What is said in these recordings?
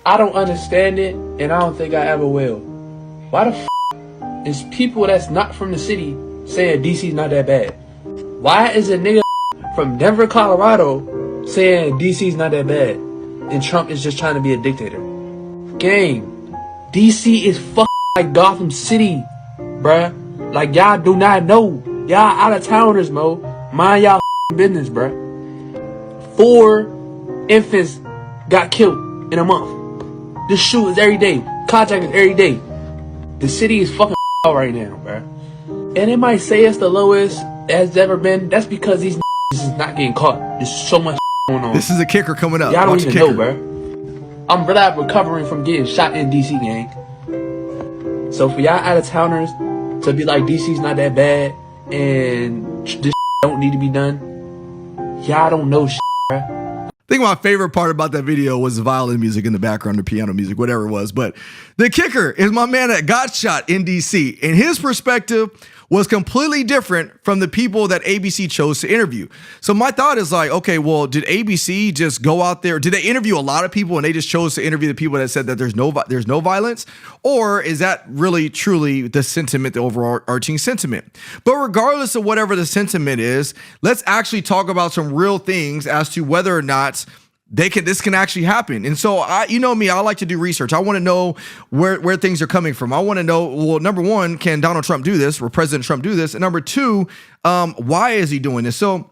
I don't understand it, and I don't think I ever will. Why the is people that's not from the city saying DC's not that bad? Why is a nigga from Denver, Colorado saying DC's not that bad and Trump is just trying to be a dictator? Gang, DC is like Gotham City, bruh. Like, y'all do not know. Y'all out of towners, mo. Mind y'all business, bruh. 4 infants got killed in a month. This shoot is every day. Contact is every day. The city is fucking right now, bruh. And it might say it's the lowest it's ever been. That's because these is not getting caught. There's so much going on. This is a kicker coming up. Y'all don't even know, bruh. I'm really recovering from getting shot in DC, gang. So for y'all out of towners to be like DC's not that bad and this don't need to be done, y'all don't know shit, bruh. I think my favorite part about that video was the violin music in the background, or piano music, whatever it was. But the kicker is my man that got shot in DC, and his perspective was completely different from the people that ABC chose to interview. So my thought is like, okay, well, did ABC just go out there? Did they interview a lot of people and they just chose to interview the people that said that there's no violence? Or is that really truly the sentiment, the overarching sentiment? But regardless of whatever the sentiment is, let's actually talk about some real things as to whether or not this can actually happen. And so you know me, I like to do research. I want to know where things are coming from. I want to know, well, number one, can Donald Trump do this? Or President Trump do this? And number two, why is he doing this? So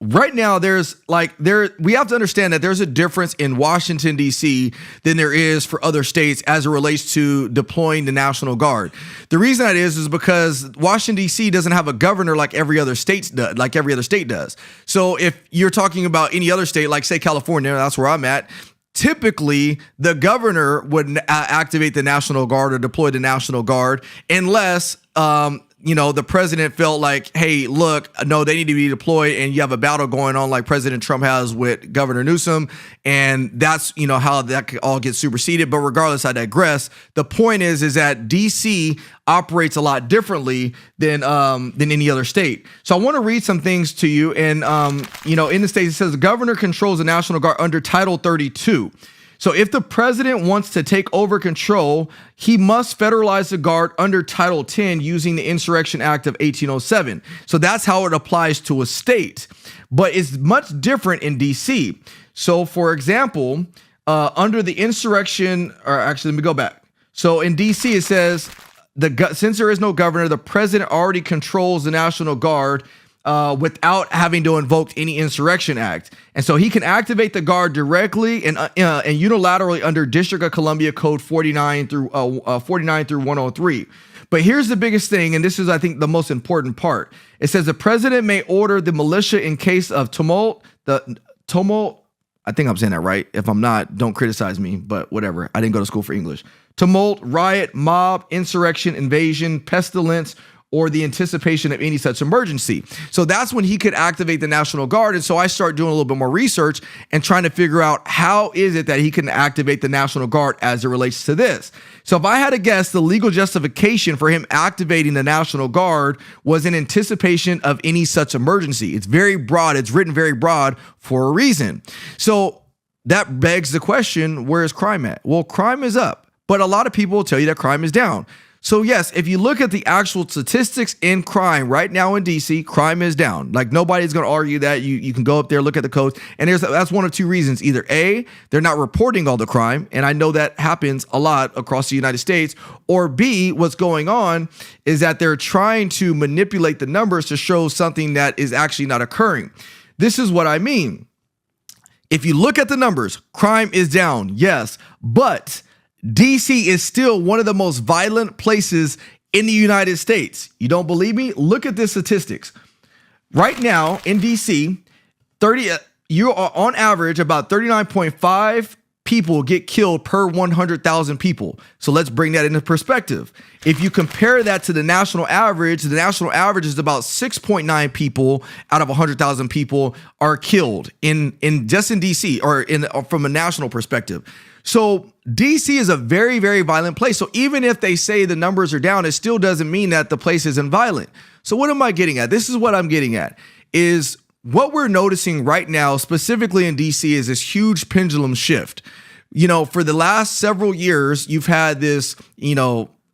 right now, we have to understand that there's a difference in Washington, D.C. than there is for other states as it relates to deploying the National Guard. The reason that is because Washington, D.C. doesn't have a governor like every other state does. So if you're talking about any other state, like say California, that's where I'm at, typically the governor would activate the National Guard or deploy the National Guard unless the president felt like, hey, look, no, they need to be deployed, and you have a battle going on like President Trump has with Governor Newsom, and that's, how that could all get superseded. But regardless, I digress. The point is that DC operates a lot differently than any other state. So I want to read some things to you, and in the state it says the governor controls the National Guard under Title 32. So if the president wants to take over control, he must federalize the Guard under Title 10 using the Insurrection Act of 1807. So that's how it applies to a state. But it's much different in D.C. So, for example, under the insurrection, or actually, let me go back. So in D.C. it says, since there is no governor, the president already controls the National Guard without having to invoke any insurrection act. And so he can activate the Guard directly and unilaterally under District of Columbia Code 49 through 103. But here's the biggest thing, and this is, I think, the most important part. It says the president may order the militia in case of tumult, I think I'm saying that right. If I'm not, don't criticize me, but whatever. I didn't go to school for English. Tumult, riot, mob, insurrection, invasion, pestilence, or the anticipation of any such emergency. So that's when he could activate the National Guard. And so I start doing a little bit more research and trying to figure out how is it that he can activate the National Guard as it relates to this. So if I had to guess, the legal justification for him activating the National Guard was in anticipation of any such emergency. It's very broad. It's written very broad for a reason. So that begs the question, where is crime at? Well, crime is up, but a lot of people will tell you that crime is down. So yes, if you look at the actual statistics in crime right now in DC, crime is down. Like nobody's going to argue that. You can go up there, look at the codes, and that's one of two reasons. Either A, they're not reporting all the crime, and I know that happens a lot across the United States, or B, what's going on is that they're trying to manipulate the numbers to show something that is actually not occurring. This is what I mean. If you look at the numbers, crime is down, yes, but DC is still one of the most violent places in the United States. You don't believe me? Look at the statistics. Right now in DC, you are on average about 39.5 people get killed per 100,000 people. So let's bring that into perspective. If you compare that to the national average is about 6.9 people out of 100,000 people are killed in just in DC or from a national perspective. So DC is a very, very violent place. So even if they say the numbers are down, it still doesn't mean that the place isn't violent. So what am I getting at? This is what I'm getting at is what we're noticing right now, specifically in DC, is this huge pendulum shift. For the last several years, you've had this,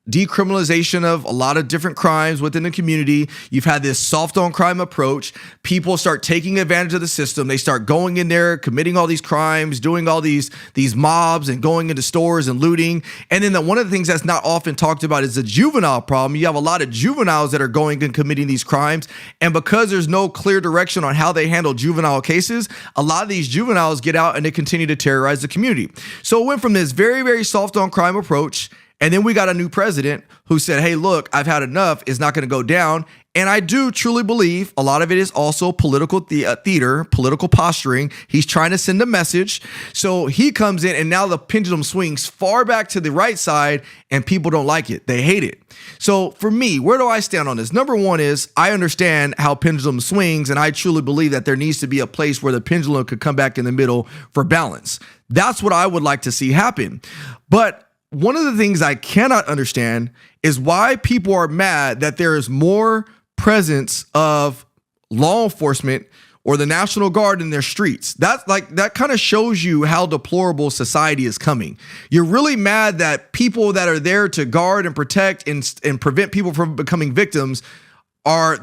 decriminalization of a lot of different crimes within the community. You've had this soft on crime approach. People start taking advantage of the system. They start going in there, committing all these crimes, doing all these mobs and going into stores and looting. And then one of the things that's not often talked about is the juvenile problem. You have a lot of juveniles that are going and committing these crimes. And because there's no clear direction on how they handle juvenile cases, a lot of these juveniles get out and they continue to terrorize the community. So it went from this very, very soft on crime approach. And then we got a new president who said, hey, look, I've had enough. It's not going to go down. And I do truly believe a lot of it is also political theater, political posturing. He's trying to send a message. So he comes in and now the pendulum swings far back to the right side and people don't like it. They hate it. So for me, where do I stand on this? Number one is I understand how pendulum swings, and I truly believe that there needs to be a place where the pendulum could come back in the middle for balance. That's what I would like to see happen. But one of the things I cannot understand is why people are mad that there is more presence of law enforcement or the National Guard in their streets. That kind of shows you how deplorable society is coming. You're really mad that people that are there to guard and protect and prevent people from becoming victims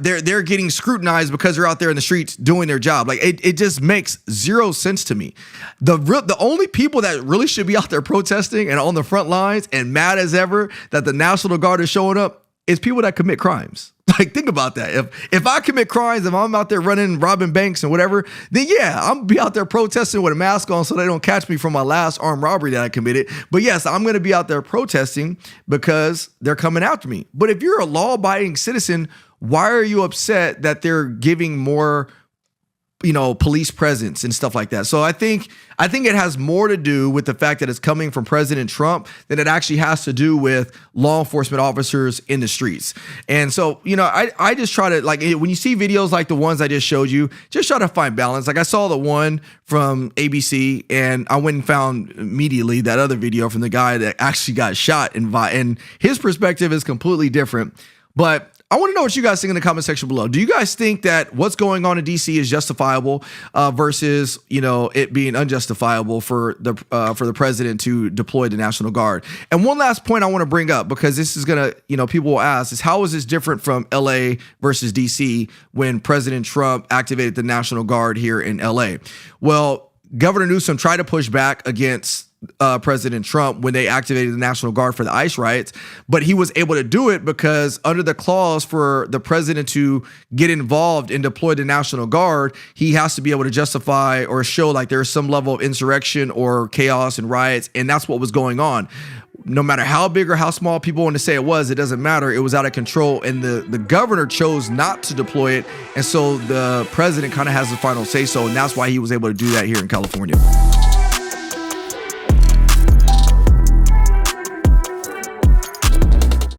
they're getting scrutinized because they're out there in the streets doing their job. Like it just makes zero sense to me. The only people that really should be out there protesting and on the front lines and mad as ever that the National Guard is showing up is people that commit crimes. Like, think about that. If I commit crimes, if I'm out there running, robbing banks and whatever, then yeah, I'm gonna be out there protesting with a mask on so they don't catch me from my last armed robbery that I committed. But yes, I'm going to be out there protesting because they're coming after me. But if you're a law-abiding citizen, why are you upset that they're giving more, police presence and stuff like that? So I think it has more to do with the fact that it's coming from President Trump than it actually has to do with law enforcement officers in the streets. And so, I just try to, like, when you see videos like the ones I just showed you, just try to find balance. Like I saw the one from ABC and I went and found immediately that other video from the guy that actually got shot, and his perspective is completely different. But I want to know what you guys think in the comment section below. Do you guys think that what's going on in DC is justifiable versus, it being unjustifiable for the president to deploy the National Guard? And one last point I want to bring up, because this is going to, people will ask, is how is this different from LA versus DC when President Trump activated the National Guard here in LA? Well, Governor Newsom tried to push back against President Trump when they activated the National Guard for the ICE riots, but he was able to do it because under the clause for the president to get involved and deploy the National Guard, he has to be able to justify or show like there's some level of insurrection or chaos and riots, and that's what was going on. No matter how big or how small people want to say it doesn't matter. It was out of control, and the governor chose not to deploy it, and so the president kind of has the final say so, and that's why he was able to do that here in California.